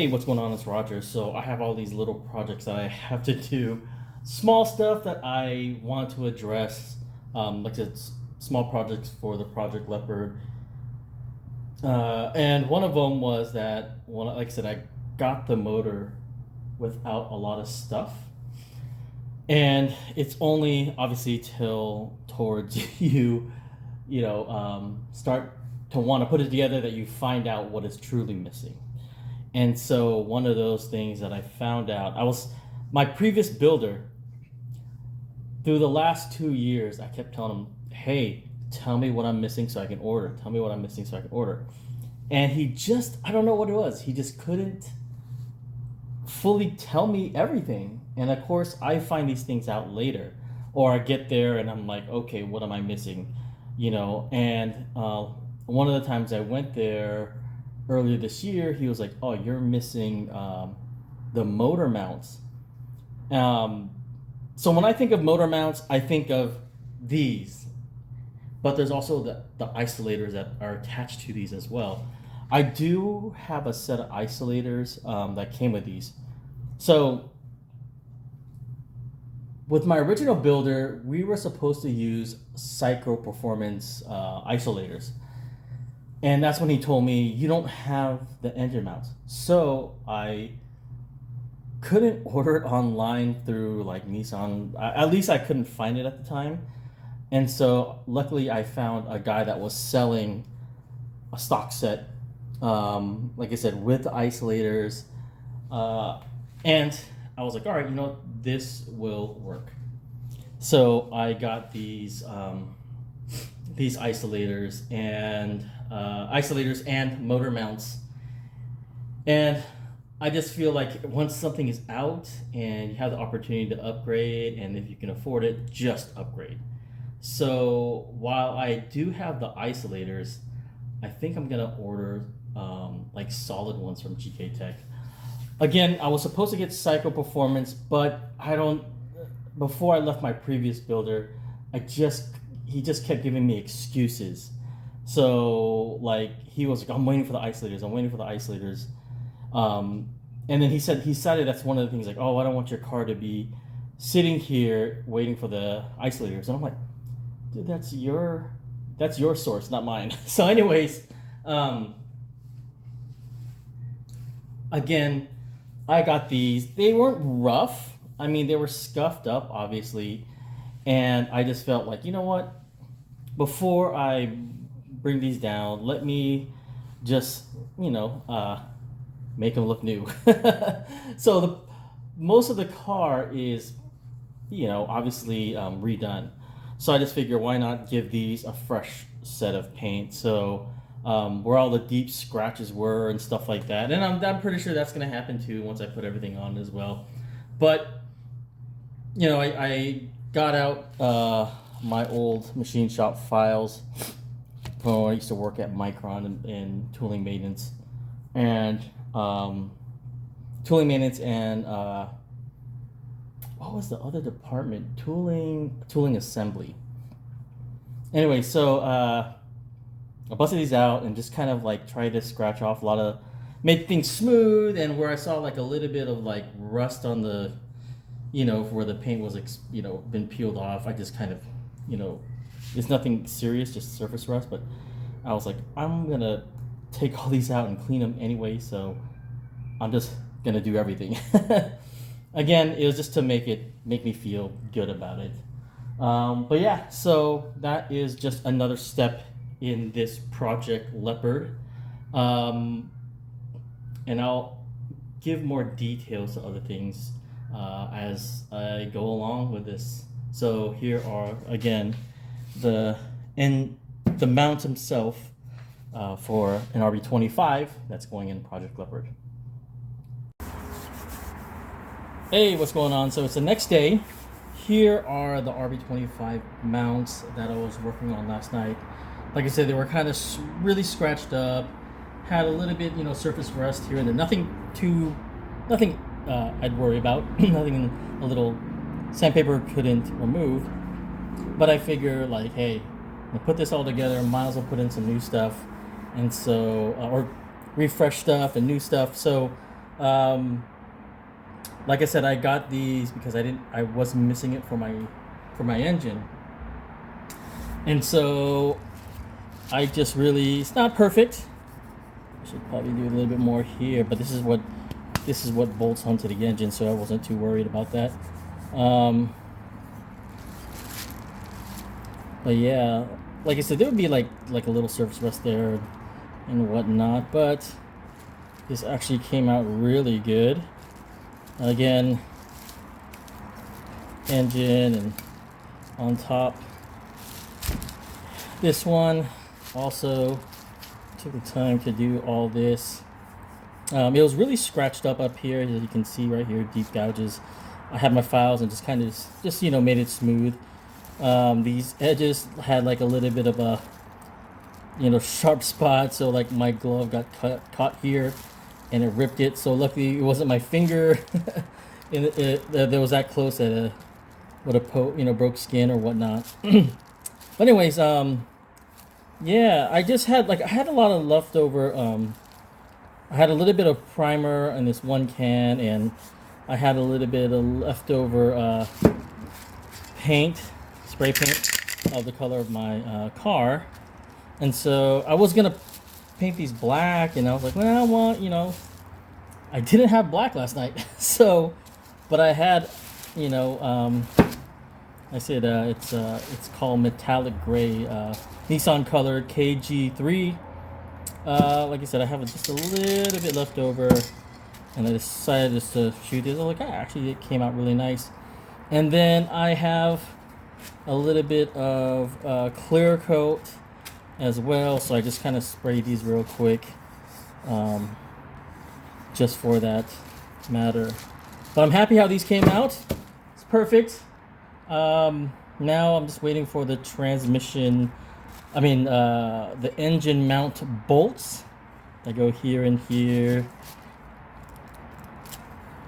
Hey, what's going on? It's Roger. So I have all these little projects that I have to do, small stuff that I want to address, like it's small projects for the Project Leopard. And one of them was that, like I said, I got the motor without a lot of stuff. And it's only obviously till towards start to want to put it together that you find out what is truly missing. And so one of those things that I found out, my previous builder, through the last 2 years, I kept telling him, hey, tell me what I'm missing so I can order. Tell me what I'm missing so I can order. And I don't know what it was. He just couldn't fully tell me everything. And of course, I find these things out later. Or I get there and I'm like, okay, what am I missing? And one of the times I went there earlier this year, he was like, oh, you're missing the motor mounts. So when I think of motor mounts, I think of these. But there's also the isolators that are attached to these as well. I do have a set of isolators that came with these. So with my original builder, we were supposed to use Psycho Performance isolators. And that's when he told me, you don't have the engine mounts. So I couldn't order it online through like Nissan. At least I couldn't find it at the time. And so luckily I found a guy that was selling a stock set, like I said, with isolators. And I was like, all right, this will work. So I got these isolators and motor mounts. And I just feel like once something is out and you have the opportunity to upgrade, and if you can afford it, just upgrade. So while I do have the isolators, I think I'm gonna order like solid ones from GK Tech. Again, I was supposed to get Psycho Performance, but before I left my previous builder, he just kept giving me excuses. So like he was like, I'm waiting for the isolators. And then he decided that's one of the things, like, oh, I don't want your car to be sitting here waiting for the isolators. And I'm like, dude, that's your source, not mine. So anyways, again, I got these. They weren't rough. I mean, they were scuffed up, obviously. And I just felt like, you know what? Before I bring these down, let me just, make them look new. So most of the car is, obviously redone. So I just figure, why not give these a fresh set of paint? So where all the deep scratches were and stuff like that. And I'm pretty sure that's going to happen too once I put everything on as well. But, I got out my old machine shop files when I used to work at Micron in tooling maintenance. And what was the other department? Tooling assembly. Anyway, so I busted these out and just kind of like tried to scratch off make things smooth, and where I saw like a little bit of like rust on the, where the paint was, been peeled off. I just kind of, it's nothing serious, just surface rust, but I was like, I'm gonna take all these out and clean them anyway, so I'm just gonna do everything. Again, it was just to make me feel good about it. But yeah, so that is just another step in this Project Leopard. And I'll give more details to other things as I go along with this. So here are, again, the mount himself for an RB25 that's going in Project Leopard. Hey, what's going on? So it's the next day. Here are the RB25 mounts that I was working on last night. Like I said, they were kind of really scratched up, had a little bit, surface rust here and there. Nothing I'd worry about. Nothing a little sandpaper couldn't remove. But I figure, like, hey, I put this all together, might as well put in some new stuff, and so or refresh stuff and new stuff. So Like I said, I got these because I wasn't missing it for my engine, and so I just really, it's not perfect. I should probably do a little bit more here, but this is what bolts onto the engine, so I wasn't too worried about that. But yeah, like I said, there would be like a little surface rust there and whatnot, but this actually came out really good. Again, engine and on top. This one also took the time to do all this. It was really scratched up here, as you can see right here, deep gouges. I had my files and just kind of just made it smooth. These edges had like a little bit of a sharp spot, so like my glove got caught here and it ripped it. So luckily it wasn't my finger that was that close that would have broke skin or whatnot. But anyways, yeah, I had a lot of leftover. I had a little bit of primer in this one can, and I had a little bit of leftover spray paint of the color of my car. And so I was gonna paint these black, and I was like, well, I want, I didn't have black last night, so, but I had, I said it's called metallic gray, Nissan color KG3. Like I said, I have just a little bit left over, and I decided just to shoot this. I was like, actually, it came out really nice. And then I have a little bit of clear coat as well, so I just kind of sprayed these real quick, just for that matter. But I'm happy how these came out. It's perfect. Now I'm just waiting for the transmission. The engine mount bolts that go here and here,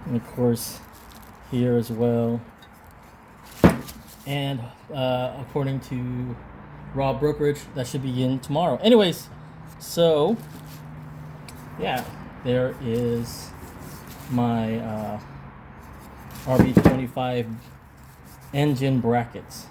and of course here as well. And according to Rob Brokerage, that should be in tomorrow. Anyways, so yeah, there is my RB25 engine brackets.